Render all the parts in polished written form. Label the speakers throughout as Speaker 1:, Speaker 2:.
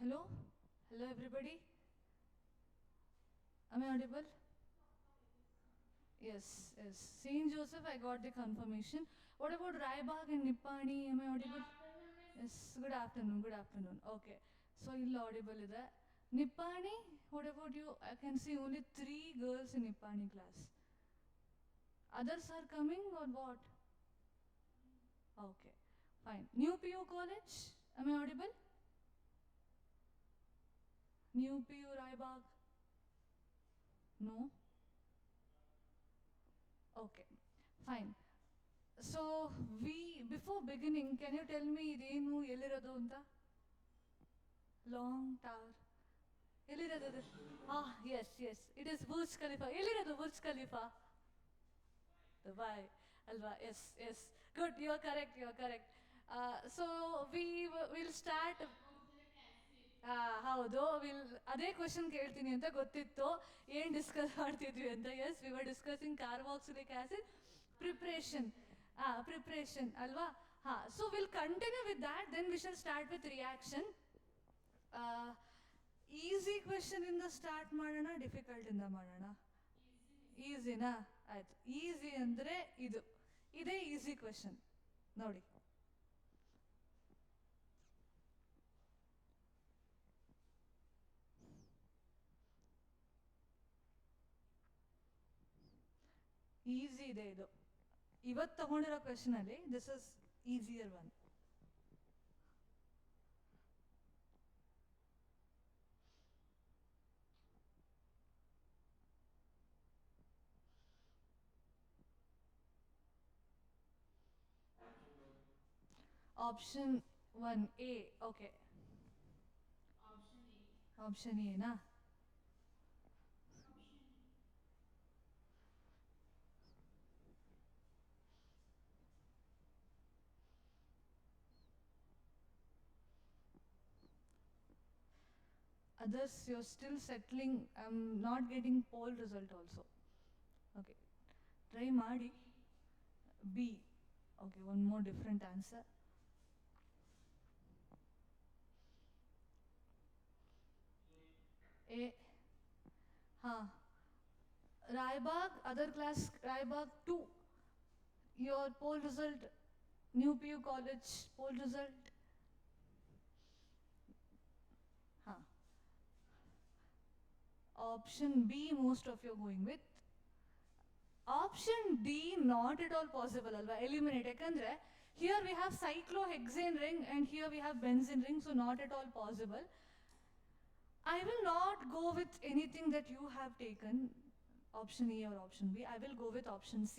Speaker 1: Hello? Hello, everybody? Am I audible? Yes, yes. St. Joseph, I got the confirmation. What about Raibag and Nippani? Am I audible? Yes, good afternoon, good afternoon. Okay. So, you're audible is that. Nippani, what about you? I can see only 3 girls in Nippani class. Others are coming or what? Okay, fine. New PU college, am I audible? New PU Raibag? No? Okay, fine. So, before beginning, can you tell me ಇದೇನು ಎಲ್ಲಿರೋದು ಅಂತ? Long Tower. ಎಲ್ಲಿರೋದು ಅದು? Yes, yes. It is Burj Khalifa. ಎಲ್ಲಿರೋದು Burj Khalifa? Dubai. Alva. Yes, yes. Good, you are correct, you are correct. So, will start. ಹೌದು ಅದೇ question ಕೇಳ್ತೀನಿ ಅಂತ ಗೊತ್ತಿತ್ತು ಏನು ಡಿಸ್ಕಸ್ ಮಾಡ್ತಿದ್ವಿ ಅಂತ yes we were discussing carboxylic acid preparation preparation ಅಲ್ವಾ so will continue with that then we shall start with reaction easy question ಇಂದ ಸ್ಟಾರ್ಟ್ ಮಾಡೋಣ ಡಿಫಿಕಲ್ಟ್ ಇಂದ ಮಾಡೋಣ ಈಸಿನಾ ಆಯ್ತು ಈಸಿ ಅಂದರೆ ಇದೇ ಈಸಿ ಕ್ವೆಶನ್ ನೋಡಿ ಈಸಿ ಇದೆ ಇದು ಇವತ್ತು ತಗೊಂಡಿರೋ ಕ್ವೆಶನ್ ಅಲ್ಲಿ this is easier one option 1A okay option ಏನಾ others you're still settling. I'm not getting poll result also. Okay, try ಮಾಡಿ B. Okay, one more different answer. A. Raibag, other class Raibag 2. Your poll result, New PU College poll result. Option B, most of you are going with. Option D, not at all possible alva. Eliminate. Yakandre here we have cyclohexane ring and here we have benzene ring, so not at all possible. I will not go with anything that you have taken, option A or option B. I will go with option C.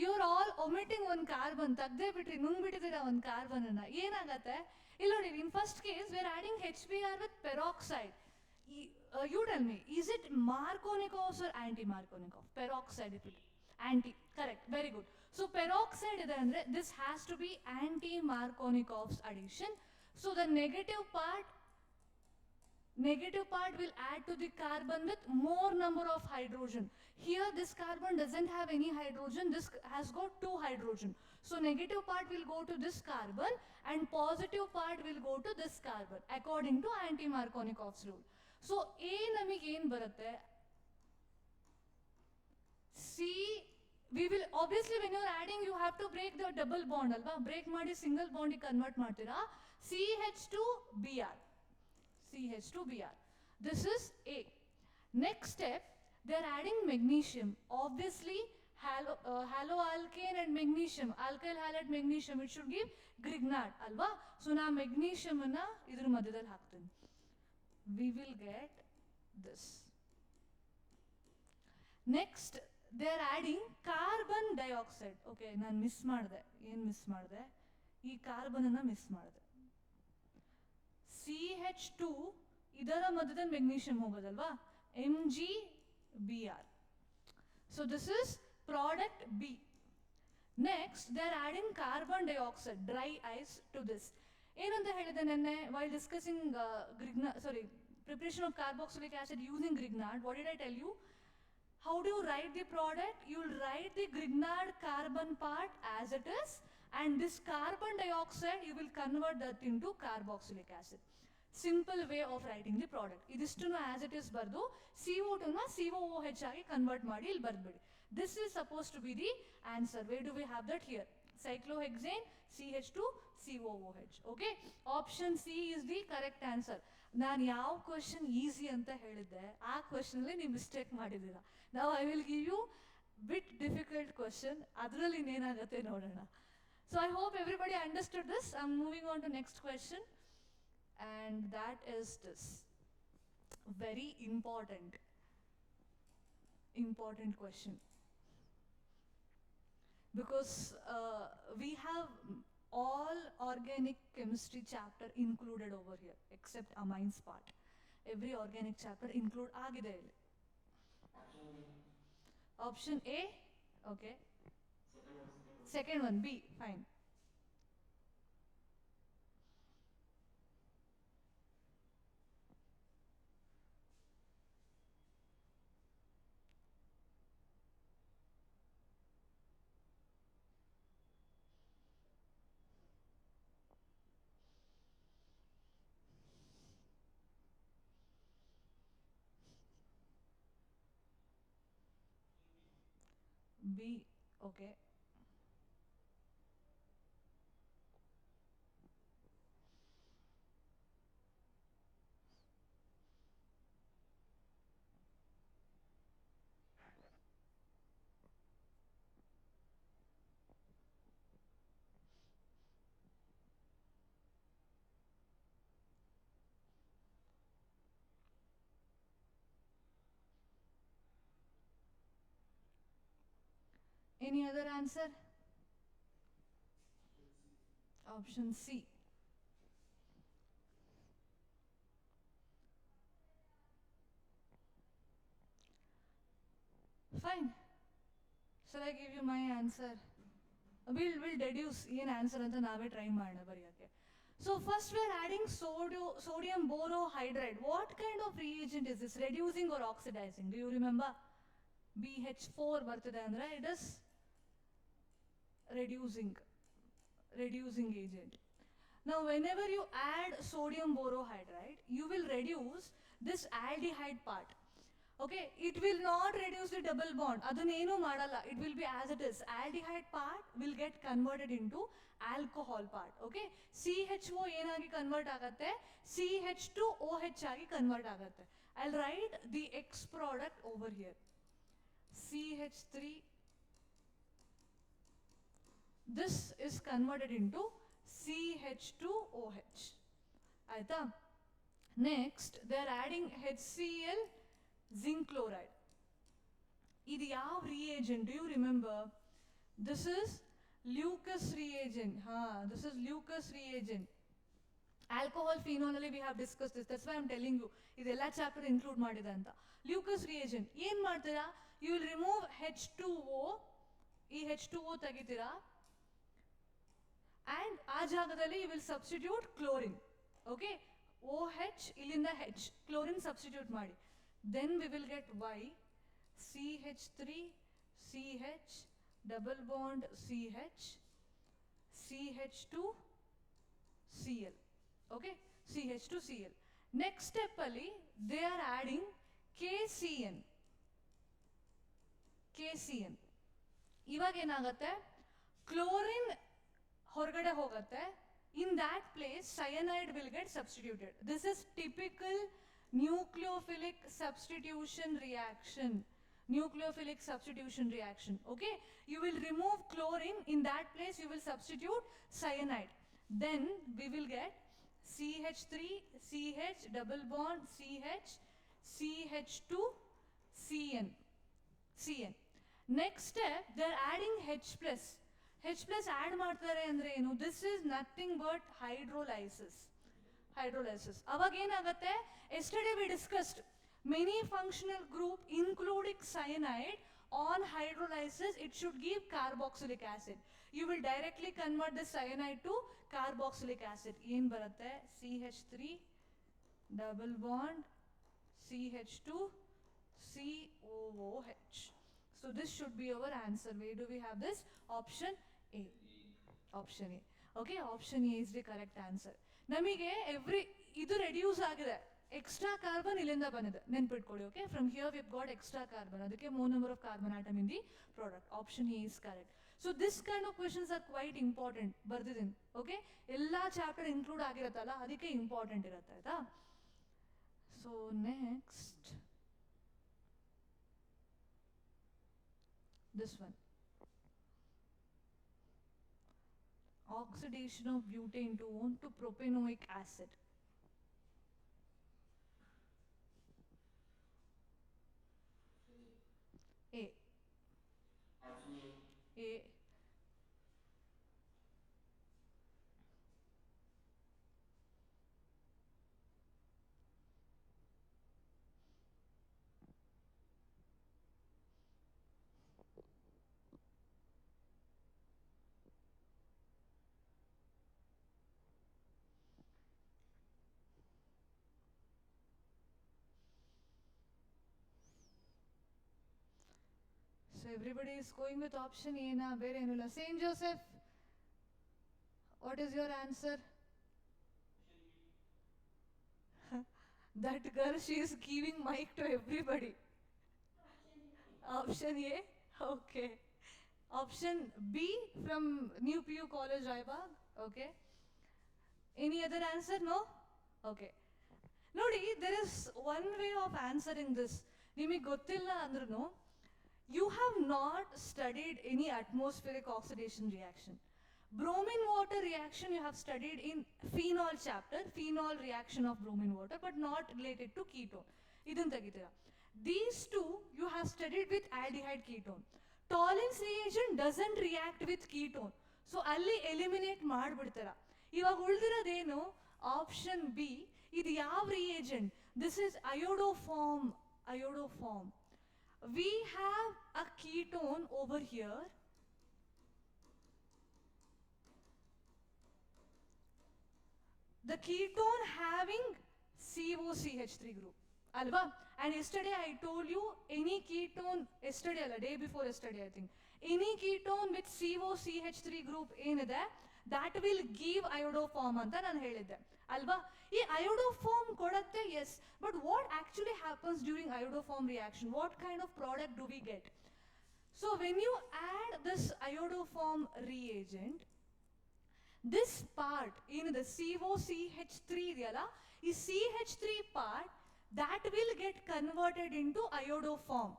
Speaker 1: You are all omitting one carbon. Tagde bitri nung bitidira one carbon anna. Yenagate? Illodi, in first case we are adding HBr with peroxide. You tell me, is it Markovnikov's or anti-Markovnikov? Peroxide, if it anti, correct, very good. So peroxide is andre, this has to be anti-Markovnikov's addition. So the negative part will add to the carbon with more number of hydrogen. Here this carbon doesn't have any hydrogen, this has got 2 hydrogen. So negative part will go to this carbon and positive part will go to this carbon according to anti-Markovnikov's rule. So A namige ಏನು ಬರುತ್ತೆ C we will obviously when you are adding you have to break the double bond alva break ಮಾಡಿ single bond convert ಮಾಡ್ತೀರಾ CH2Br. CH2Br. This is A. Next step, they are adding magnesium. Obviously, haloalkane and magnesium, alkyl halide magnesium, it should give Grignard, alva. So now magnesium na idru madhyadalli haktini. We will get this. Next, they are adding carbon dioxide. Okay, ನಾನು miss ಮಾಡಿದೆ ಏನು miss ಮಾಡಿದೆ ಈ carbon ಅನ್ನ miss ಮಾಡಿದೆ CH2 ಇದರ ಮಧ್ಯದಲ್ಲಿ magnesium ಹೋಗೋದಲ್ವಾ MgBr. So this is product B. Next they are adding carbon dioxide dry ice to this. ಏನಂತ ಹೇಳಿದೆ ನೆನ್ನೆ while discussing preparation of carboxylic acid using Grignard, what did I tell you? How do you write the product? You will write the Grignard carbon part as it is And this carbon dioxide, you will convert that into carboxylic acid. Simple way of writing the product. Idistunu as it is bardu, CO2 na COOH agi convert ಮಾಡಿ ಇಲ್ಲಿ ಬರ್ದ್ಬಿಡಿ. This is supposed to be the answer. Where do we have that here? Cyclohexane, CH2, COOH. Okay? Option C is the correct answer. ನಾನು ಯಾವ question easy ಅಂತ ಹೇಳಿದ್ದೆ ಆ ಕ್ವಶನಲ್ಲಿ ನೀವು mistake ಮಾಡಿದ್ದೀರಾ. ನಾವು I will give you bit difficult question, ಅದರಲ್ಲಿ ಇನ್ನೇನಾಗುತ್ತೆ ನೋಡೋಣ. So I hope everybody understood this. I'm moving on to next question, and that is this. Very important question. Because we have all organic chemistry chapter included over here, except amines part. Every organic chapter include agide illi. Option A, okay. Second one, B, fine. B, okay. Any other answer? Option C. Fine. Shall I give you my answer? We'll deduce ಏನು answer ಅಂತ ನಾವೇ try ಮಾಡೋಣ ಬರೆಯೋಕ್ಕೆ. So first we are adding sodium borohydride. What kind of reagent is this? Reducing or oxidizing? Do you remember? BH4 ಬರ್ತದೆ ಅಂದ್ರೆ it is reducing agent. Now whenever you add sodium borohydride, you will reduce this aldehyde part. Okay, it will not reduce the double bond. Adanenu madalla. It will be as it is. Aldehyde part will get converted into alcohol part. Okay, CHO ಏನಾಗಿ convert ಆಗುತ್ತೆ, CH2OH ಆಗಿ convert ಆಗುತ್ತೆ. I'll write the X product over here. CH3, this is converted into CH2OH. Aita? Next, they are adding HCl zinc chloride. Idi yav reagent? Do you remember? This is Lucas reagent. This is Lucas reagent. Alcohol phenol we have discussed this. That's why I'm telling you. Idella chapter include madide anta. Lucas reagent. Yen ಮಾಡ್ತೀರಾ? You will remove H2O. ಈ H2O ತೆಗಿತೀರಾ. And ಆ ಜಾಗದಲ್ಲಿ you will substitute chlorine. Okay? OH ಇಲ್ಲಿಂದ H. Chlorine substitute ಮಾಡಿ. Then we will get Y, CH3, CH, double bond CH, CH2, Cl. Okay, CH2Cl. Next step ali, they are adding KCN. KCN. ಇವಾಗ ಏನಾಗುತ್ತೆ, chlorine ಹೊರಗಡೆ ಹೋಗುತ್ತೆ. In that place, cyanide will get substituted. This is typical nucleophilic substitution reaction. Nucleophilic substitution reaction. Okay, you will remove chlorine. In that place, you will substitute cyanide. Then we will get CH3, CH, double bond CH, CH2, CN. Cn. Next step, they are adding H plus. H plus add ಮಾಡ್ತಾರೆ ಅಂದ್ರೆ ಏನು? This is nothing but hydrolysis. ಅವಾಗ ಏನಾಗುತ್ತೆ? Yesterday we discussed many functional group including cyanide on hydrolysis, it should give carboxylic acid. You will directly convert the cyanide to carboxylic acid. ಏನು ಬರುತ್ತೆ? CH3 double bond CH2 COOH. So this should be our answer. Where do we have this? Option A. Option A. Okay, option A is the correct answer. ನಮಗೆ ಇದು reduce ಆಗಿದೆ, extra carbon ಇಲ್ಲಿಂದ ಬಂದಿದೆ, ನೆನ್ಪಿಟ್ಕೊಳ್ಳಿ. Okay, from here we got extra carbon, ಅದಕ್ಕೆ more number of carbon atom in the product. Option A is correct. So this kind of questions are quite important, ಬರ್ದಿದ್ದೀನಿ. Okay, ಎಲ್ಲ chapter include ಆಗಿರುತ್ತಲ್ಲ, ಅದಕ್ಕೆ important ಇರುತ್ತೆ, ಆಯ್ತಾ. So next this one, oxidation of butane to propanoic acid. A. A. So everybody is going with option A na, ಬೇರೆ ಏನಿಲ್ಲ. Saint Joseph, what is your answer? That girl, she is giving mic to everybody. Option A, okay. Option B from New PU College, Raibag, okay. Any other answer? No? Okay. Nodi, there is one way of answering this. ನಿಮಗೆ ಗೊತ್ತಿಲ್ಲ ಅಂದ್ರೂ you have not studied any atmospheric oxidation reaction. Bromine water reaction you have studied in phenol chapter, phenol reaction of bromine water, but not related to ketone. Idun tagitira. These two you have studied with aldehyde ketone. Tollens reagent doesn't react with ketone. So alli eliminate ಮಾಡ್ಬಿಡ್ತೀರಾ. ಇವಾಗ ಉಳಿದಿರೋದೇನು? Option B. ಇದು ಯಾವ reagent? This is iodoform. Iodoform. We have a ketone over here. The ketone having COCH3 group. Alva? And yesterday I told you any ketone, yesterday alla, day before yesterday I think, any ketone with COCH3 group ಏನಇದೆ, that will give iodoform ಅಂತ ನಾನು ಹೇಳಿದ್ದೆ ಅಲ್ವಾ. ಈ iodoform ಕೊಡುತ್ತೆ, yes, but what actually happens during iodoform reaction? What kind of product do we get? So when you add this iodoform reagent, this part in the COCH3 ಇದೆಯಲ್ಲ, ಈ CH3 part that will get converted into iodoform.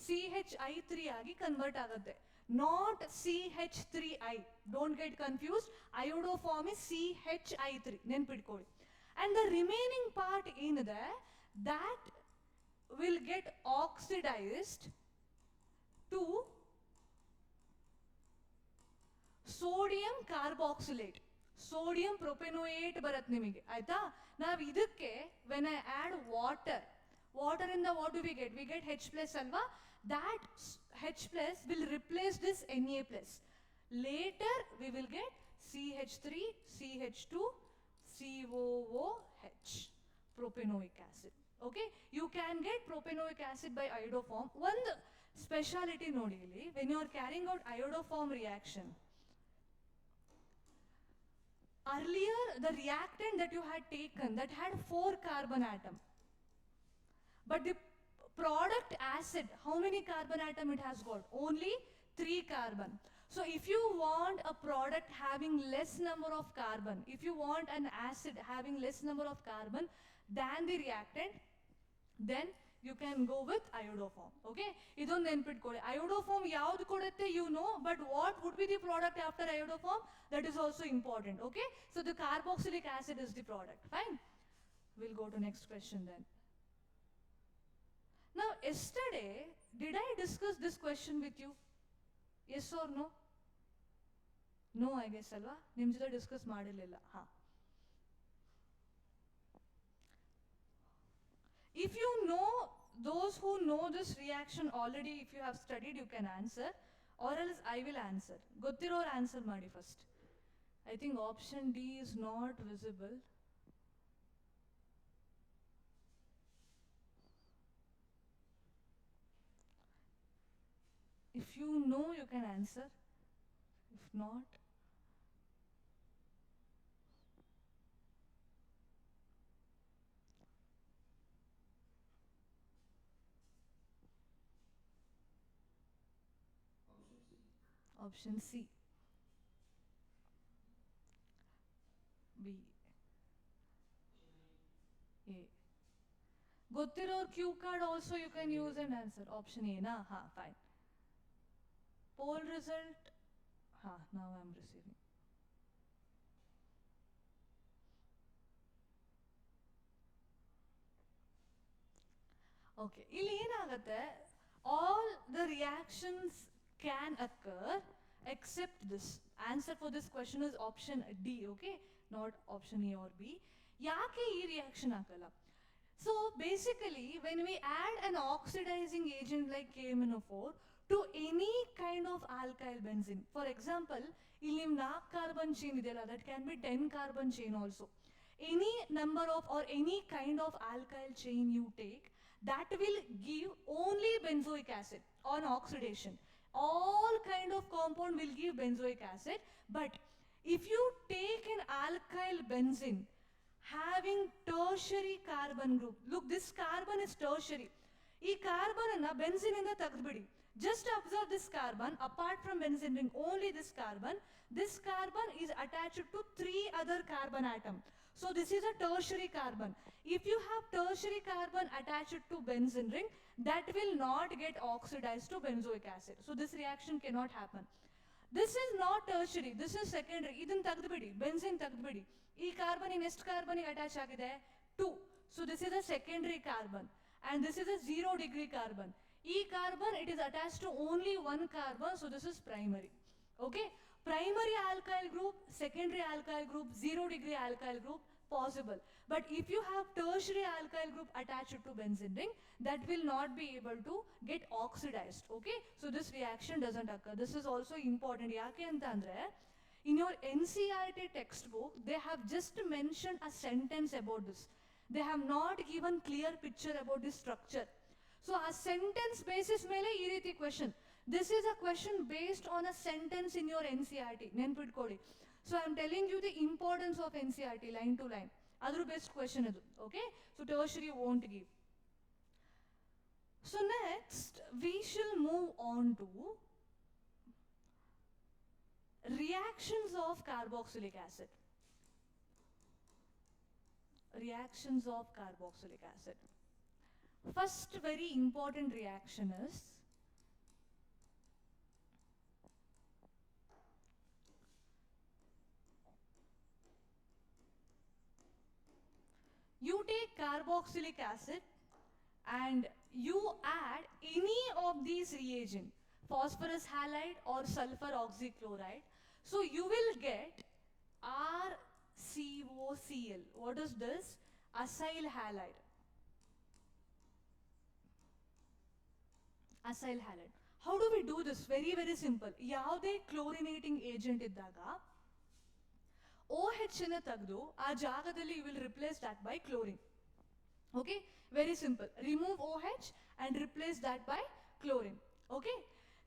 Speaker 1: CHI3 ಆಗಿ convert ಆಗುತ್ತೆ, not CH3I. Don't get confused. Iodoform is CHI3. ನೆನ್ಪಿಟ್ಕೊಳ್ಳಿ. And the remaining part ಏನಿದೆ, that will get oxidized to sodium carboxylate. Sodium propanoate ಬರುತ್ತೆ ನಿಮಗೆ, ಆಯ್ತಾ. ನಾವು ಇದಕ್ಕೆ when I add water ಇಂದ what do we get? We get H plus alva. That H plus will replace this Na plus. Later we will get CH3, CH2, COOH, propanoic acid. Okay, you can get propanoic acid by iodoform. One speciality ನೋಡಿ ಇಲ್ಲಿ, when you are carrying out iodoform reaction, earlier the reactant that you had taken that had 4 carbon atom, but the product acid, how many carbon atom it has got? Only 3 carbon. So if you want a product having less number of carbon, if you want an acid having less number of carbon than the reactant, then you can go with iodoform. Okay, idon ನೆನ್ಪಿಟ್ಕೊಳ್ಳಿ. iodoform ಯಾವುದು ಕೊಡುತ್ತೆ you know, but what would be the product after iodoform? That is also important. Okay, so the carboxylic acid is the product. Fine, we'll go to next question then. Now yesterday did I discuss this question with you? Yes or no? No, I guess alva. ನಿಮ್ಮ ಜೊತೆ discuss ಮಾಡಿರಲಿಲ್ಲ. ಹಾ, if you know, those who know this reaction already, if you have studied, you can answer, or else I will answer. ಗೊತ್ತಿರೋರು answer ಮಾಡಿ first. I think option D is not visible. If you know, you can answer. If not, Option C. B. A. Gottiror cue card also you can use and answer. Option A, na? Ha, fine. Poll result. Ha, now I'm receiving. Okay. ಇಲ್ಲಿ ಏನಾಗುತ್ತೆ, all the reactions can occur except this. Answer for this question is option D, okay? Not option A or B. ಯಾಕೆ ಈ reaction ಆಗಲ್ಲ? So basically, when we add an oxidizing agent like KMnO4 to any kind of alkyl benzene, for example, ಇಲ್ಲಿ 4 carbon chain ಇದೆಯಲ್ಲ, that can be 10 carbon chain also. Any number of or any kind of alkyl chain you take, that will give only benzoic acid on oxidation. All kind of compound will give benzoic acid, but if you take an alkyl benzene having tertiary carbon group, look, this carbon is tertiary. ಈ carbon ಅನ್ನ benzene ಇಂದ ತೆಗೆದುಬಿಡಿ. Just observe this carbon, apart from benzene ring, only this carbon is attached to 3 other carbon atoms. So this is a tertiary carbon. If you have tertiary carbon attached to benzene ring, that will not get oxidized to benzoic acid. So this reaction cannot happen. This is not tertiary, this is secondary. ಇದನ್ನ ತೆಗೆದುಬಿಡಿ, benzene ತೆಗೆದುಬಿಡಿ. ಈ carbon in ಎಷ್ಟು carbon attach ಆಗಿದೆ? 2. So this is a secondary carbon. And this is a 0 degree carbon. ಈ carbon, it is attached to only 1 carbon, so this is primary. Okay? Primary alkyl group, secondary alkyl group, 0 degree alkyl group, possible. But if you have tertiary alkyl group attached to benzene ring, that will not be able to get oxidized. Okay? So this reaction doesn't occur. This is also important. ಯಾಕೆ ಅಂತಂದ್ರೆ, in your NCERT textbook, they have just mentioned a sentence about this. They have not given clear picture about this structure. So a sentence basis ಮೇಲೆ ಈ ರೀತಿ question. This is a question based on a sentence in your NCERT. ನೆನ್ಪಿಟ್ಕೊಳ್ಳಿ. So I am telling you the importance of NCERT line to line. Adru best question idu. Okay? So tertiary won't give. So next we shall move on to reactions of carboxylic acid. Reactions of carboxylic acid. First very important reaction is you take carboxylic acid and you add any of these reagent, phosphorus halide or sulfur oxychloride. So you will get RCOCl. What is this? Acyl halide. Acyl halide. How do we do this? Very, very simple. ಯಾವುದೇ chlorinating agent ಇದ್ದಾಗ OH ಅನ್ನು ತೆಗೆದು ಆ ಜಾಗದಲ್ಲಿ you will replace that by chlorine. Okay? Very simple. Remove OH and replace that by chlorine. Okay?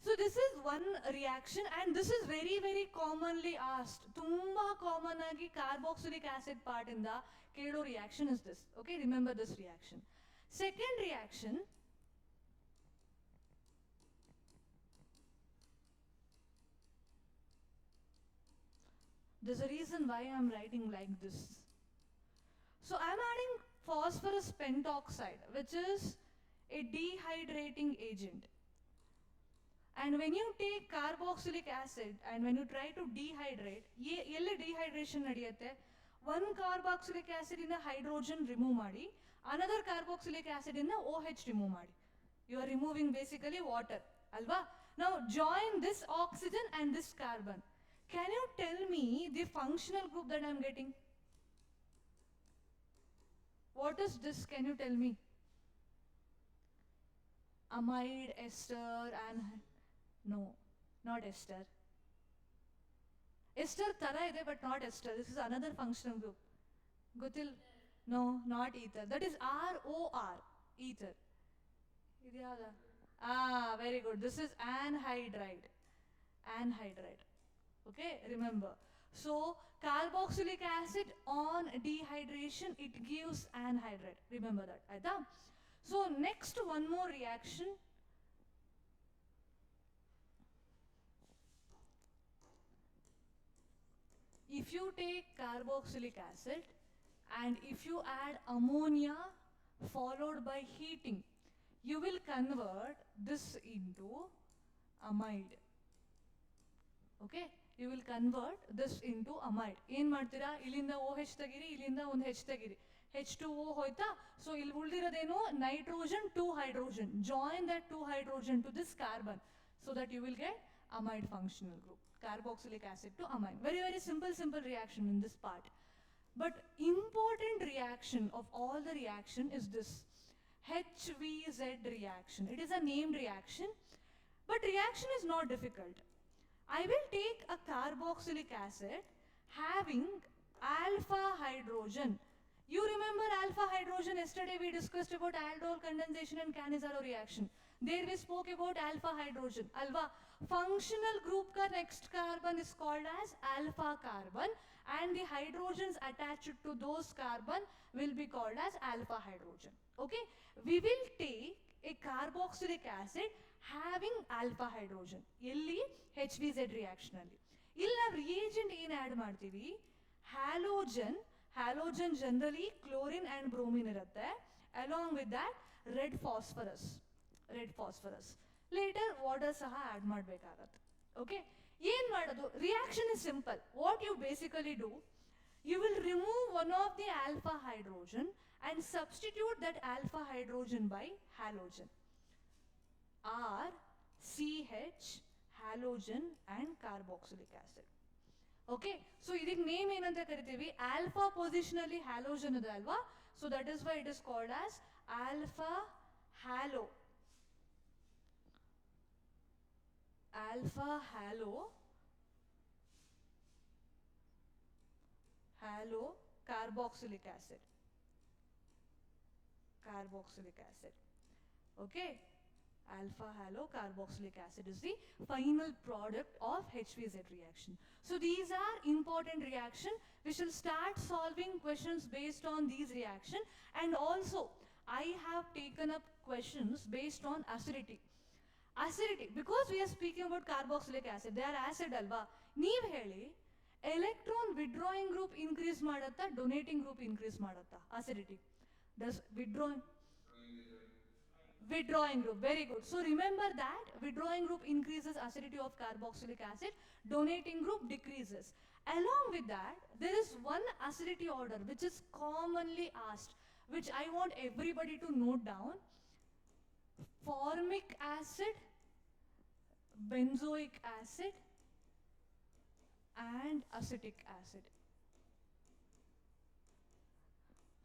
Speaker 1: So this is one reaction and this is very, very commonly asked. Tumba common agi carboxylic acid part in the ಕೇಳೋ reaction is this. Okay? Remember this reaction. Second reaction, there's a reason why I'm writing like this. So I'm adding phosphorus pentoxide, which is a dehydrating agent. And when you take carboxylic acid and when you try to dehydrate, yelle dehydration nadiyate? One carboxylic acid in a hydrogen remove ಮಾಡಿ, another carboxylic acid in a OH remove ಮಾಡಿ. You are removing basically water, alva? Now join this oxygen and this carbon. Can you tell me the functional group that I am getting? What is this? Can you tell me? Amide, ester, and no, not ester. Ester tara ide, but not ester. This is another functional group. Gutil? No, not ether. That is ROR, ether. Ah, very good. This is anhydride. Anhydride. Okay, remember. So carboxylic acid on dehydration, it gives anhydride. Remember that. Aita? So next one more reaction. if you take carboxylic acid and if you add ammonia followed by heating, you will convert this into amide. Okay, you will convert this into amide. ಏನು ಮಾಡ್ತೀರಾ, ಇಲ್ಲಿಂದ OH ತೆಗೀರಿ, ಇಲ್ಲಿಂದ ಒಂದು H ತೆಗೀರಿ, H2O ಹೋಯ್ತಾ. So ಇಲ್ಲಿ ಉಳಿದಿರೋದೇನು, nitrogen 2 hydrogen. Join that 2 hydrogen to this carbon so that you will get amide functional group. Carboxylic acid to amide. Very, very simple reaction in this part. But important reaction of all the reaction is this HVZ reaction. It is a named reaction, but reaction is not difficult. I will take a carboxylic acid having alpha hydrogen. You remember alpha hydrogen? Yesterday we discussed about aldol condensation and Cannizzaro reaction. There we spoke about alpha hydrogen. Alva functional group ka next carbon is called as alpha carbon, and the hydrogens attached to those carbon will be called as alpha hydrogen. Okay, we will take a carboxylic acid having alpha hydrogen. Elli HVZ reaction alli. Illi ನಾವು reagent ಏನು add ಮಾಡ್ತೀವಿ, halogen generally chlorine and bromine ಇರುತ್ತೆ. Along with that red phosphorus. Later water ಸಹ add ಮಾಡಬೇಕಾಗತ್ತೆ. Okay, ಏನು ಮಾಡೋದು, reaction is simple. What you basically do, you will remove one of the alpha hydrogen and substitute that alpha hydrogen by halogen. R, CH, halogen and carboxylic acid. Okay, so ಇದಕ್ಕೆ name ಏನಂತ ಕರಿತೀವಿ, alpha position ಅಲ್ಲಿ halogen ಇದೆ ಅಲ್ವಾ, so that is why it is called as alpha hello. Hello carboxylic acid. Okay, alpha halo carboxylic acid is the final product of HVZ reaction. So these are important reaction. We shall start solving questions based on these reaction, and also I have taken up questions based on acidity, because we are speaking about carboxylic acid. They are acid alva. Neev heli electron withdrawing group increase ಮಾಡುತ್ತಾ, donating group increase ಮಾಡುತ್ತಾ acidity? Does withdrawing group, very good. So remember that withdrawing group increases acidity of carboxylic acid, donating group decreases. Along with that, there is one acidity order which is commonly asked, which I want everybody to note down: formic acid, benzoic acid and acetic acid.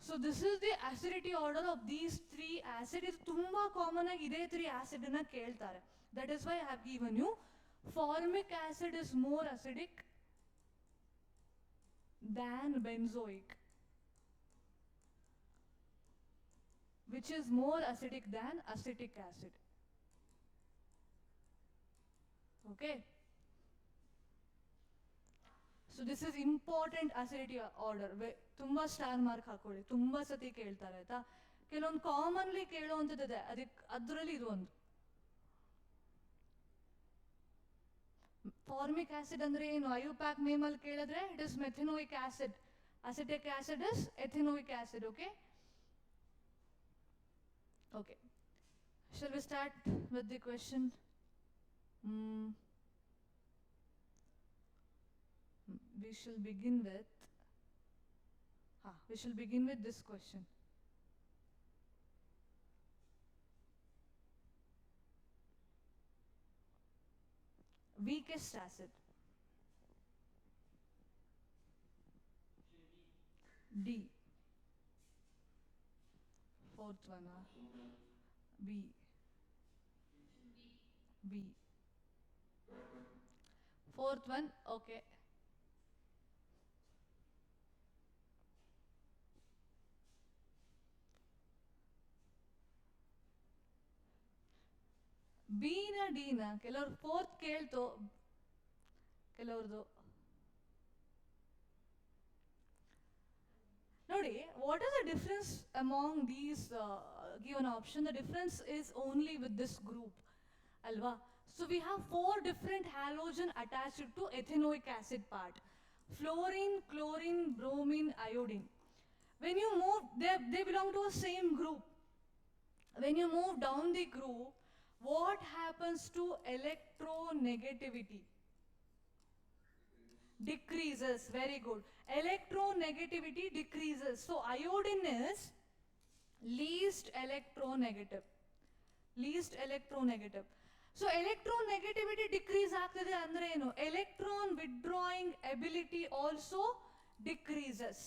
Speaker 1: So this is the acidity order of these three acids. ಇದು ತುಂಬಾ common ಆಗಿ ಇದೇ 3 acid ಅನ್ನ ಕೇಳ್ತಾರೆ. That is why I have given you formic acid is more acidic than benzoic, which is more acidic than acetic acid. Okay, so this is important acidity order. ತುಂಬಾ star mark ಹಾಕೊಳ್ಳಿ, ತುಂಬಾ ಸತಿ ಕೇಳ್ತಾರೆ ಆಯ್ತಾ. ಕೆಲವೊಂದು commonly ಕೇಳುವಂಥದ್ದಿದೆ, ಅದರಲ್ಲಿ ಇದು ಒಂದು. ಫಾರ್ಮಿಕ್ ಆಸಿಡ್ ಅಂದ್ರೆ ಏನು, ಐಯುಪ್ಯಾಕ್ ನೇಮಲ್ಲಿ ಕೇಳಿದ್ರೆ it is methanoic acid, acetic acid is ethanoic acid. Okay, okay, shall we start with the question? We shall begin with this question. Weakest acid. D. Fourth one. B. Fourth one, okay. ಬೀನ ಡಿನ ಕೆಲವ್ರು fourth ಕೇಳ್ತು, ಕೆಲವ್ರದ್ದು ನೋಡಿ. What is the difference among these given option? The difference is only with this group, alva. So we have 4 different halogen attached to ethanoic acid part. Fluorine, chlorine, bromine, iodine. When you move, they belong to a same group. When you move down the group, what happens to electronegativity? Decreases. Very good. Electronegativity decreases. So iodine is least electronegative. Least electronegative. So electronegativity decrease ಆಗ್ತದೆ ಅಂದ್ರೆ ಏನು? Electron withdrawing ability also decreases.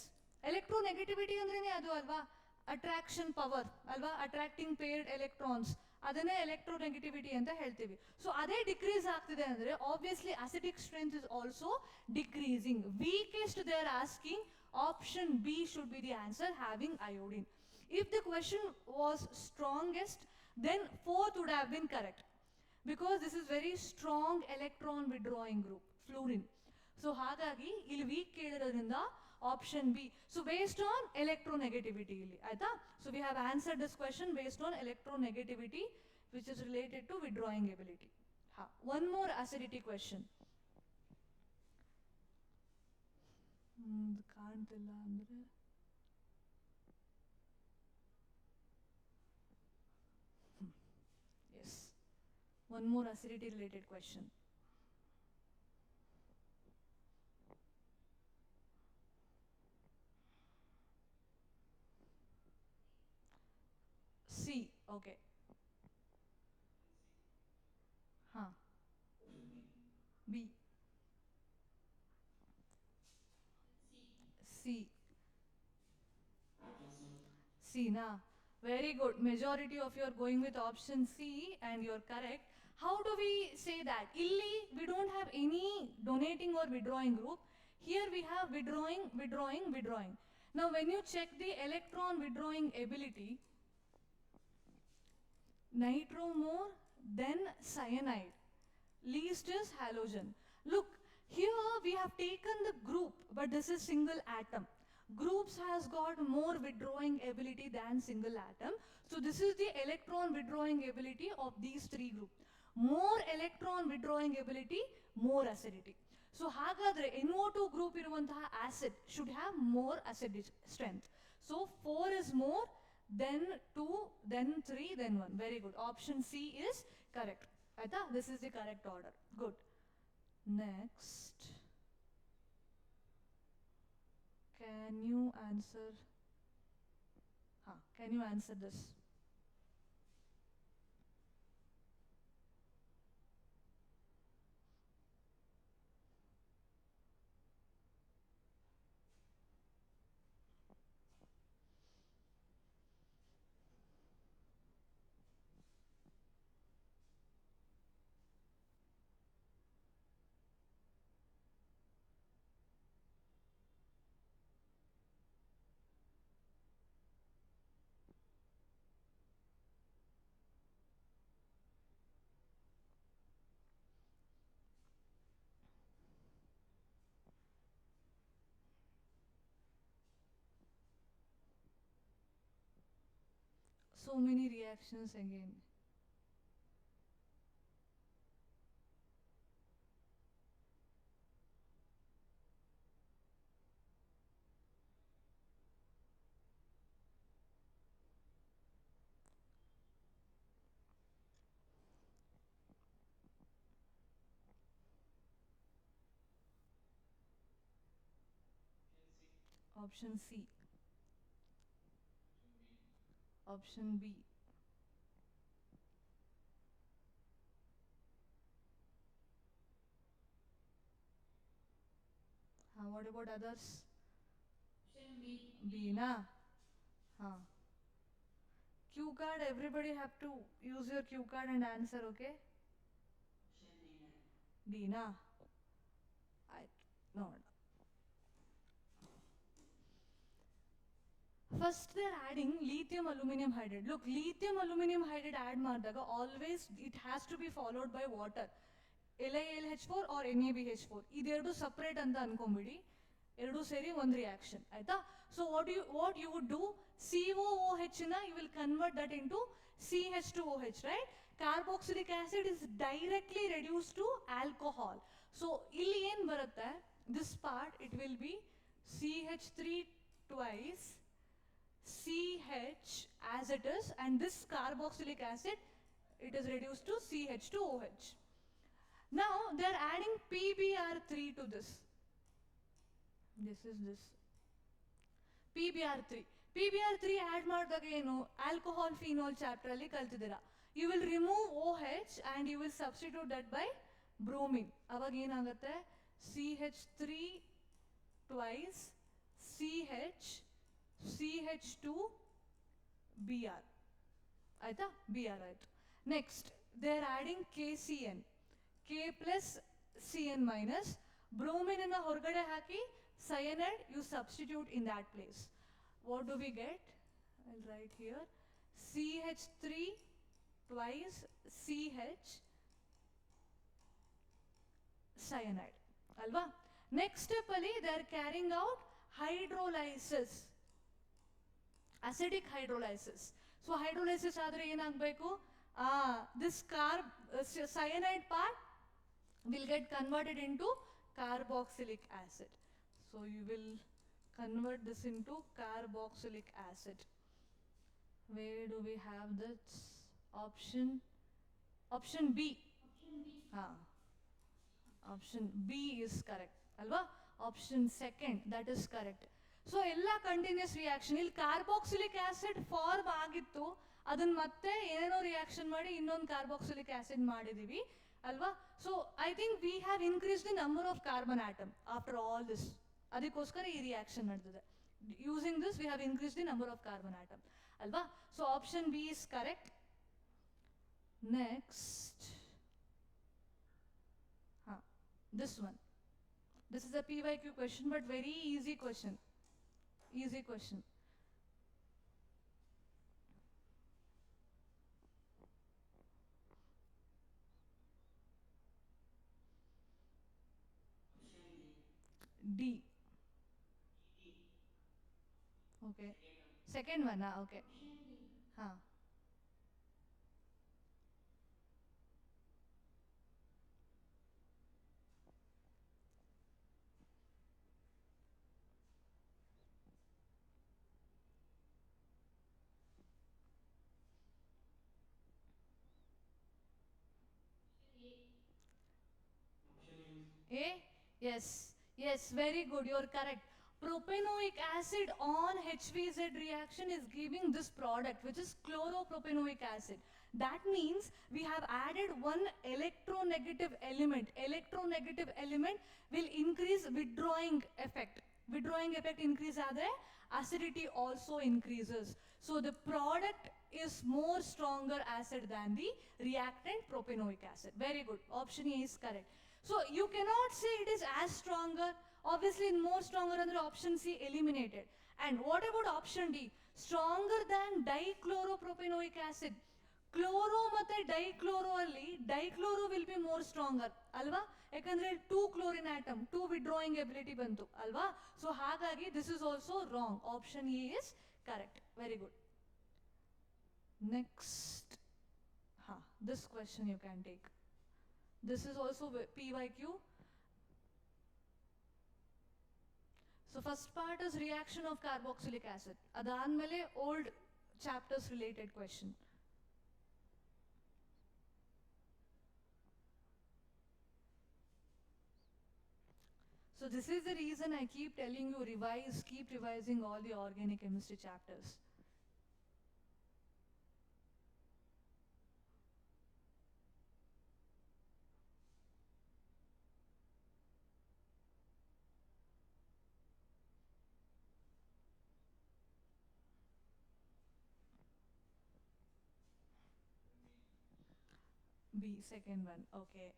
Speaker 1: Electronegativity ಅಂದ್ರೇನೆ ಅದು ಅಲ್ವಾ? Attraction power ಅಲ್ವಾ? Attracting ಪೇರ್ಡ್ electrons, ಅದನ್ನೇ electronegativity ಅಂತ ಹೇಳ್ತೀವಿ. ಸೊ ಅದೇ ಡಿಕ್ರೀಸ್ ಆಗ್ತಿದೆ ಅಂದ್ರೆ obviously acidic strength is also decreasing. Weakest they are asking option B should be the answer, having iodine. If the question was strongest, then fourth would have been correct, because this is very strong electron withdrawing group, fluorine. So ಹಾಗಾಗಿ ಇಲ್ಲಿ weak ಕೇಳಿರೋದ್ರಿಂದ option B. So based on electronegativity ಇಲ್ಲಿ ಆಯ್ತಾ. So we have answered this question based on electronegativity which is related to withdrawing ability. ಹಾ, one more acidity question. ಕಾಣ್ತಿಲ್ಲ ಅಂದ್ರೆ yes, one more acidity related question. C, okay. Huh. B. C. C, na. Very good. Majority of you are going with option C and you're correct. How do we say that? Illi, we don't have any donating or withdrawing group. Here we have withdrawing, withdrawing, withdrawing. Now when you check the electron withdrawing ability, nitro more, then cyanide. Least is halogen. Look, here we have taken the group, but this is single atom. Groups has got more withdrawing ability than single atom. So this is the electron withdrawing ability of these three groups. More electron withdrawing ability, more acidity. So ಹಾಗಾದ್ರೆ NO2 group ಇರುವಂತಹ acid should have more acidic strength. So 4 is more, then 2, then 3, then 1. Very good. Option C is correct. Aita? This is the correct order. Good. Next. Can you answer? Can you answer this? So many reactions again. Option C. Option B. What about others?
Speaker 2: Option B.
Speaker 1: B, na? Q card, everybody have to use your Q card and answer, okay?
Speaker 2: Option
Speaker 1: D, na? No. First they're adding lithium aluminum hydride. Look, lithium aluminum hydride add ಮಾಡಿದಾಗ always it has to be followed by water. LiLH4 or NaBH4. ಇದೆರಡು separate ಅಂತ ಅನ್ಕೊಂಬಿಡಿ. ಎರಡು ಸೇರಿ ಒಂದು reaction ಆಯ್ತಾ. So what you would do, COOH ನ you will convert that into CH2OH, right? Carboxylic acid is directly reduced to alcohol. So ಇಲ್ಲಿ ಏನು ಬರುತ್ತೆ, this part it will be CH3 twice CH as it is, and this carboxylic acid it is reduced to CH2OH. Now they are adding PBr3 to this. This is this PBr3. PBr3 add ಮಾಡಿದಾಗ ಏನು alcohol phenol chapter ಅಲ್ಲಿ ಕಲ್ತಿದ್ದೀರಾ. You will remove OH and you will substitute that by bromine. ಅವಾಗ ಏನಾಗುತ್ತೆ CH3 twice CH2 Br. ಆಯ್ತಾ Br ಆಯ್ತು. Next they are adding KCN, K plus CN minus, bromine ಅನ್ನ ಹೊರಗಡೆ ಹಾಕಿ cyanide you substitute in that place. What do we get? I'll write here CH3 twice CH cyanide alva. Next step ali they are carrying out hydrolysis, acidic hydrolysis. So hydrolysis ಆದರೆ ಏನಾಗಬೇಕು, this cyanide part will get converted into carboxylic acid. So you will convert this into carboxylic acid. Where do we have this option? Option B. Option B is correct alva. Option second, that is correct. So ಎಲ್ಲ continuous reaction, ಇಲ್ಲಿ carboxylic acid form ಆಗಿತ್ತು, ಅದನ್ನ ಮತ್ತೆ ಏನೇನೋ reaction ಮಾಡಿ ಇನ್ನೊಂದು carboxylic acid ಮಾಡಿದೀವಿ ಅಲ್ವಾ. So I think we have increase the number of carbon atom after all this. ಅದಕ್ಕೋಸ್ಕರ ಈ ರಿಯಾಕ್ಷನ್ ನಡೆದಿದೆ. Using this we have increase the number of carbon atom ಅಲ್ವಾ. So option B is correct. Next this one. This is a PYQ question, but very easy question. Easy question. D. Okay. Second one, okay. Huh. A? Yes, yes, very good, you're correct. Propanoic acid on HVZ reaction is giving this product, which is chloropropanoic acid. That means we have added one electronegative element. Electronegative element will increase withdrawing effect. Withdrawing effect increase ಆದರೆ acidity also increases. So the product is more stronger acid than the reactant propanoic acid. Very good, option A is correct. So you cannot say it is as stronger. Obviously more stronger under option C eliminated. And what about option D? Stronger than dichloropropanoic acid. Chloro ಮತ್ತೆ dichloro ಅಲ್ಲಿ dichloro will be more stronger ಅಲ್ವಾ, ಯಾಕಂದ್ರೆ 2 chlorine atom, 2 withdrawing ability ಬಂತು ಅಲ್ವಾ. So ಹಾಗಾಗಿ this is also wrong. Option A is correct. Very good. Next, this question you can take. This is also PYQ. So first part is reaction of carboxylic acid. Adanmele old chapters related question. So this is the reason I keep telling you revise, keep revising all the organic chemistry chapters. B, second one, okay.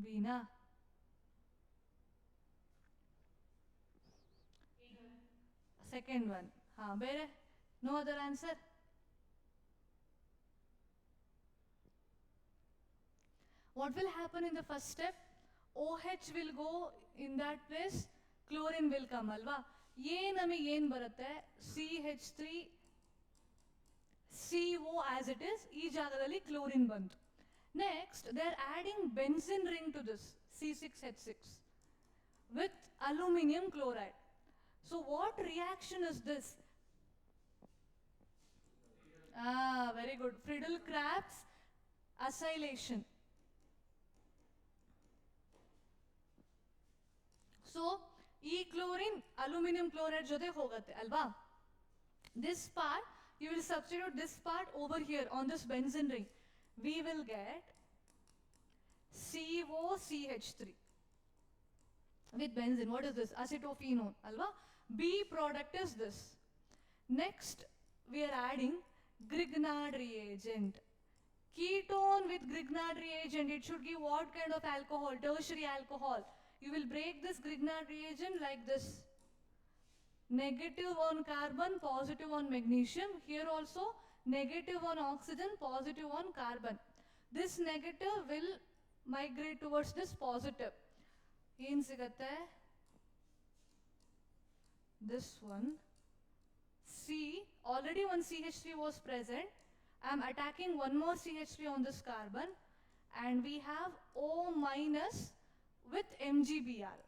Speaker 1: B na? Second one. ಬೇರೆ? No other answer? What will happen in the first step? OH will go in that place, chlorine will come alva. ನಮಗೆ ಏನು ಬರುತ್ತೆ? CH3 CO as it is, ಈ ಜಾಗದಲ್ಲಿ chlorine ಬಂತು. Next, they are adding benzene ring to this, C6H6, with aluminum chloride. So what reaction is this? Very good. Friedel-Crafts acylation. So, E chlorine aluminum chloride jothe hogatte alva. This part, you will substitute this part over here on this benzene ring. We will get COCH3 with benzene. What is this? Acetophenone alva. B product is this. Next, we are adding Grignard reagent. Ketone with Grignard reagent, it should give what kind of alcohol? Tertiary alcohol. You will break this Grignard reagent like this. Negative on carbon, positive on magnesium. Here also, negative on oxygen, positive on carbon. This negative will migrate towards this positive. ಏನು ಸಿಗತ್ತೆ? This one. C, already one CH3 was present. I am attacking one more CH3 on this carbon, and we have O minus with MgBr.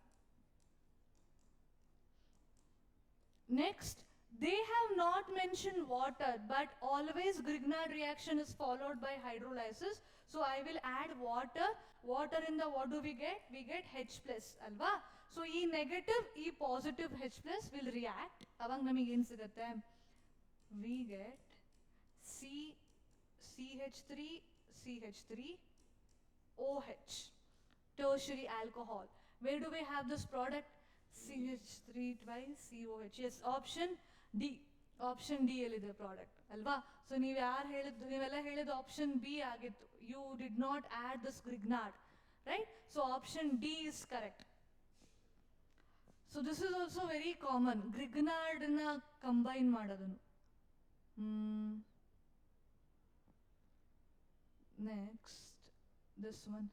Speaker 1: Next, they have not mentioned water, but always Grignard reaction is followed by hydrolysis. So I will add water. Water in the, what do we get? We get H plus, alva. So E negative, E positive H plus will react. Avang namige ಏನು ಸಿಗುತ್ತೆ? We get CH3 OH, tertiary alcohol. Where do we have this product? CH3 twice COH. Yes, option D. Option D is the product. Alva. So ನೀವೆಲ್ಲ ಹೇಳಿದ option B ಆಗಿತ್ತು. You did not add this Grignard, right? So option D is correct. So this is also very common. Grignard na combine ಮಾಡೋದನ್ನು. Next, this one.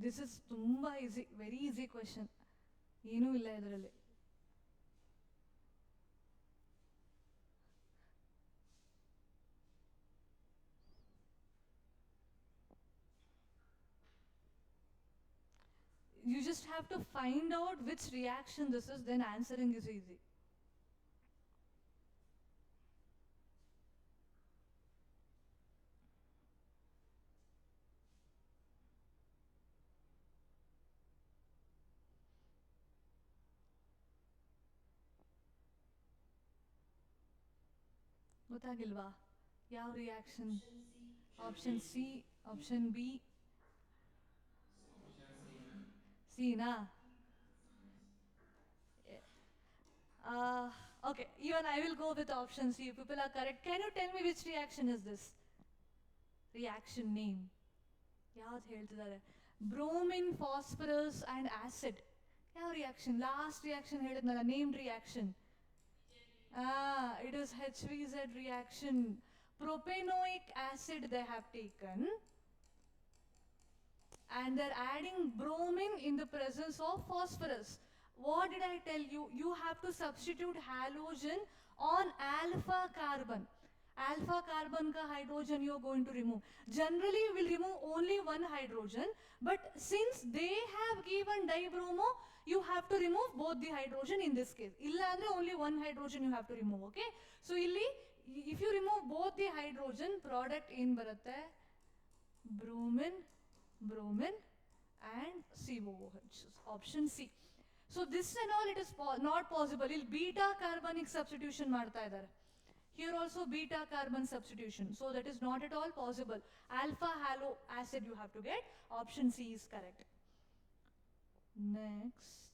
Speaker 1: This is ತುಂಬಾ easy, very easy question. ಏನೂ ಇಲ್ಲ ಇದರಲ್ಲಿ. You just have to find out which reaction this is, then answering is easy. ಗೊತ್ತಾಗಿಲ್ವಾ? ಯಾವ reaction? Option C, option B, Sina? Okay, even I will go with option C. If people are correct, can you tell me which reaction is this? Reaction name. ಯಾವ್ದು ಹೇಳ್ತಿದ್ದಾರೆ? Bromine, phosphorus and acid. ಯಾವ reaction? Last reaction ಹೇಳಿದ್ನಲ್ಲ, named reaction. It is HVZ reaction. Propanoic acid they have taken and they're adding bromine in the presence of phosphorus. What did I tell you? You have to substitute halogen on alpha carbon. Alpha carbon ka hydrogen you are going to remove. Generally we will remove only one hydrogen, but since they have given dibromo, you have to remove both the hydrogen in this case. Illa andre only one hydrogen you have to remove, okay? So illi if you remove both the hydrogen, product in baratte bromine and COOH. Option C. So this and all it is not possible. Il beta carbonic substitution ಮಾಡ್ತಾ ಇದ್ದಾರೆ. Here also beta carbon substitution. So that is not at all possible. Alpha halo acid you have to get. Option C is correct. Next,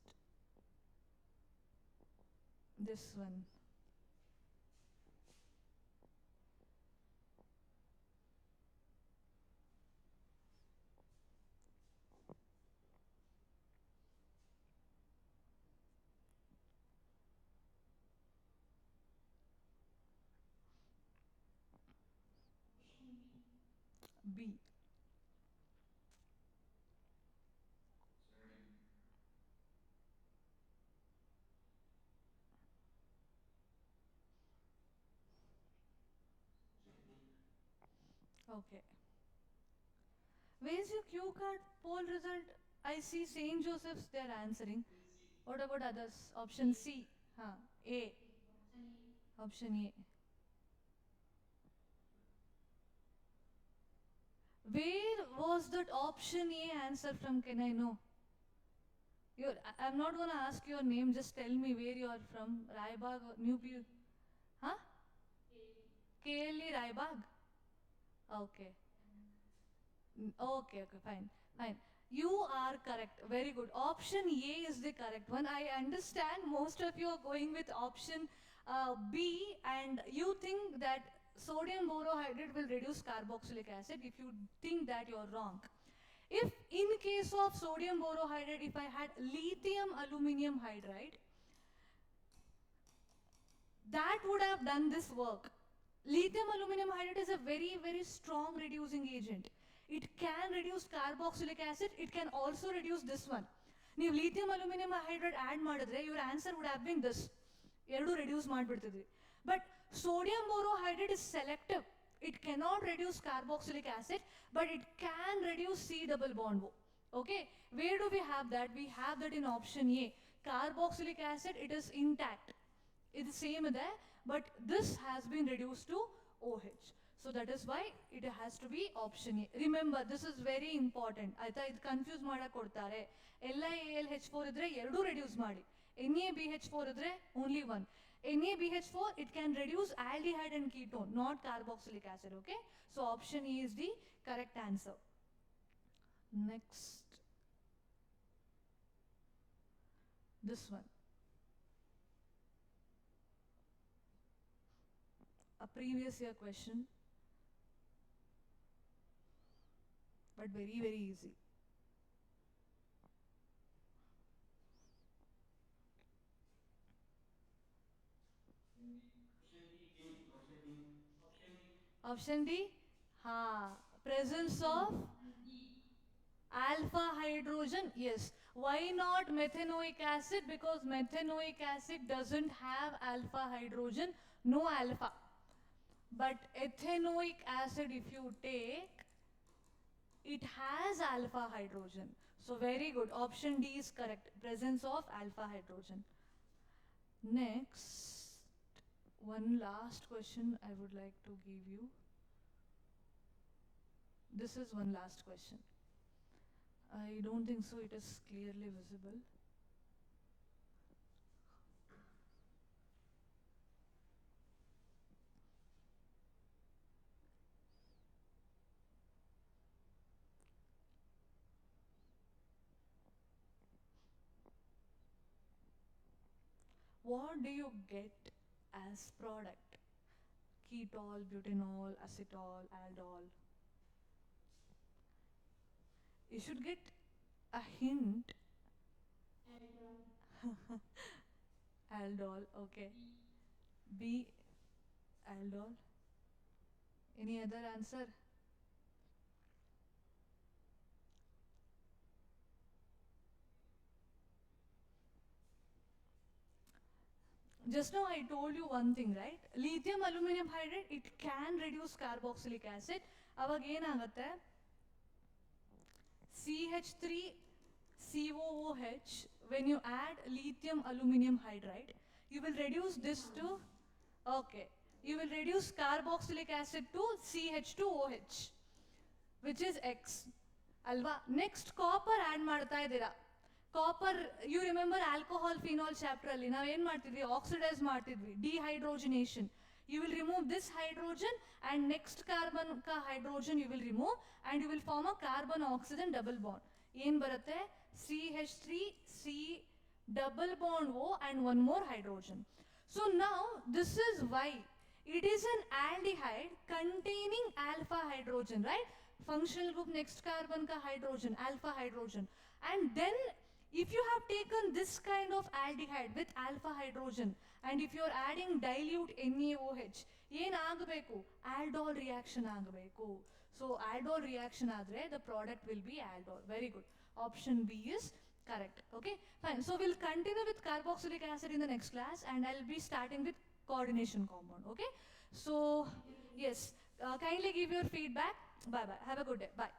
Speaker 1: this one. B. Okay. Where's your cue card poll result? I see St. Joseph's, they're answering. What about others? Option C. Huh. A. Option A. Where was that option A answer from? Can I know? I'm not gonna ask your name, just tell me where you are from. Raibag or New Pu. Huh? KLE Raibag? Okay. Okay, okay, fine, fine. You are correct. Very good. Option A is the correct one. I understand most of you are going with option B, and you think that sodium borohydride will reduce carboxylic acid. If you think that, you're wrong. If in case of sodium borohydride, if I had lithium aluminum hydride, that would have done this work. Lithium aluminum hydride is a very, very strong reducing agent. It can reduce carboxylic acid, it can also reduce this one. ನೀವು lithium aluminum hydride add ಮಾಡಿದ್ರೆ your answer would have been this. ಎರಡು reduce ಮಾಡಿಬಿಡ್ತಿದ್ವಿ. But sodium borohydride is selective. It cannot reduce carboxylic acid, but it can reduce C double bond O. Okay, where do we have that? We have that in option A. Carboxylic acid, it is intact. It's same there, but this has been reduced to OH. So that is why it has to be option A. Remember, this is very important. ಆಯ್ತಾ, ಇದು confuse ಮಾಡಕ್ಕೆ ಕೊಡ್ತಾರೆ. LiAlH4 ಇದ್ರೆ ಎರಡು reduce ಮಾಡಿ. NaBH4 ಇದ್ರೆ only one. NaBH4, it can reduce aldehyde and ketone, not carboxylic acid. Okay, so option A is the correct answer. Next, this one. A previous year question, but very, very easy. Option D? Ha. Presence of alpha hydrogen? Yes. Why not methanoic acid? Because methanoic acid doesn't have alpha hydrogen, no alpha. But ethanoic acid, if you take, it has alpha hydrogen. So very good. Option D is correct. Presence of alpha hydrogen. Next, one last question I would like to give you. This is one last question. I don't think so it is clearly visible. What do you get as product? Ketol, butanol, acetol, aldol. You should get a hint. Aldol, okay. B, aldol. Any other answer? Just now I told you one thing, right? Lithium aluminum hydride, it can reduce carboxylic acid. ಅವಾಗ ಏನಾಗುತ್ತೆ? CH3COOH, when you add lithium aluminum hydride, you will reduce this to, okay, you will reduce carboxylic acid to CH2OH, which is X. Alva, next copper add ಮಾಡ್ತಾ ಇದ್ದೀರಾ. Copper, you remember alcohol phenol chapter ಅಲ್ಲಿ ನಾವು ಏನು ಮಾಡ್ತಿದ್ವಿ? Oxidise ಮಾಡ್ತಿದ್ವಿ, ಡಿಹೈಡ್ರೋಜಿನೇಷನ್. You will remove this hydrogen and next carbon ka hydrogen you will remove and you will form a carbon oxygen double bond. ಏನು ಬರುತ್ತೆ? CH3 C double bond O and one more hydrogen. So now this is why it is an aldehyde containing alpha hydrogen, right? Functional group next carbon ka hydrogen, alpha hydrogen. And then if you have taken this kind of aldehyde with alpha hydrogen and if you are adding dilute NaOH, ಏನು ಆಗಬೇಕು? Aldol reaction ಆಗಬೇಕು. So aldol reaction adre the product will be aldol. Very good. Option B is correct. Okay, fine. So we'll continue with carboxylic acid in the next class, and I'll be starting with coordination compound. Okay, so yes, kindly give your feedback. Bye bye. Have a good day. Bye.